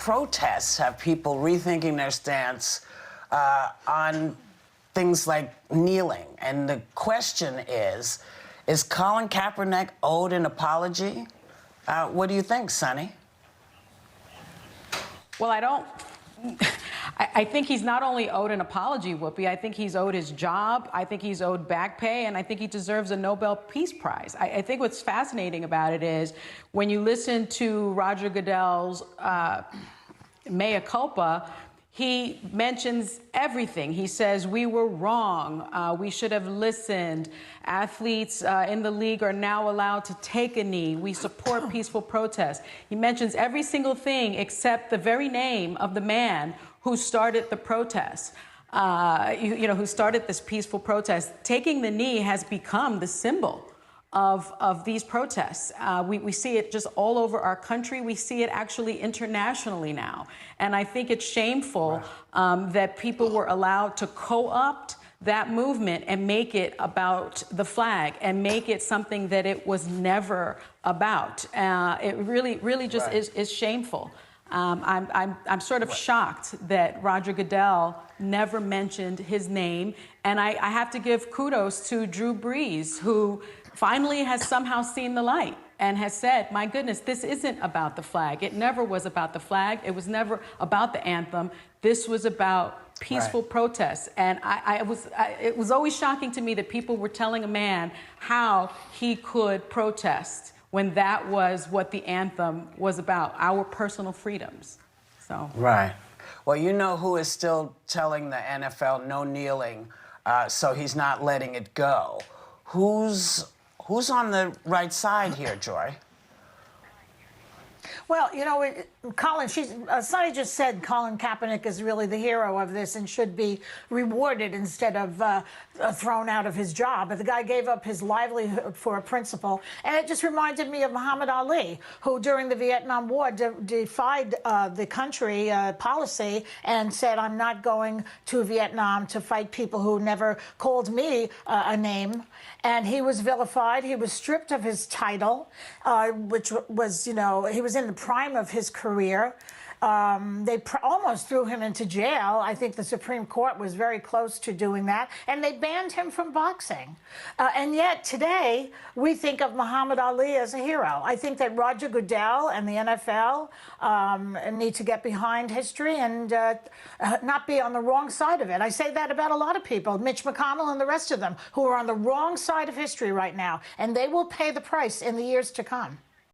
protests have people rethinking their stance on things like kneeling. And the question is Colin Kaepernick owed an apology? What do you think, Sonny? Well, I think he's not only owed an apology, Whoopi, I think he's owed his job, I think he's owed back pay, and I think he deserves a Nobel Peace Prize. I think what's fascinating about it is when you listen to Roger Goodell's mea culpa, he mentions everything. He says, we were wrong. We should have listened. Athletes in the league are now allowed to take a knee. We support peaceful protest. He mentions every single thing except the very name of the man who started the protest, who started this peaceful protest. Taking the knee has become the symbol of these protests. We see it just all over our country. We see it actually internationally now. And I think it's shameful that people were allowed to co-opt that movement and make it about the flag and make it something that it was never about. It really just is shameful. I'm sort of shocked that Roger Goodell never mentioned his name. And I have to give kudos to Drew Brees, who finally has somehow seen the light and has said, my goodness, this isn't about the flag. It never was about the flag. It was never about the anthem. This was about peaceful protests. And it was always shocking to me that people were telling a man how he could protest when that was what the anthem was about, our personal freedoms. So. Right. Well, you know who is still telling the NFL no kneeling, so he's not letting it go. Who's on the right side here, Joy? Well, you know, Colin, Sonny just said Colin Kaepernick is really the hero of this and should be rewarded instead of thrown out of his job. But the guy gave up his livelihood for a principle. And it just reminded me of Muhammad Ali, who during the Vietnam War defied the country policy and said, I'm not going to Vietnam to fight people who never called me a name. And he was vilified. He was stripped of his title, which was, you know, he was in the prime of his career. They almost threw him into jail. I think the Supreme Court was very close to doing that. And they banned him from boxing. And yet today, we think of Muhammad Ali as a hero. I think that Roger Goodell and the NFL need to get behind history and not be on the wrong side of it. I say that about a lot of people, Mitch McConnell and the rest of them, who are on the wrong side of history right now. And they will pay the price in the years to come.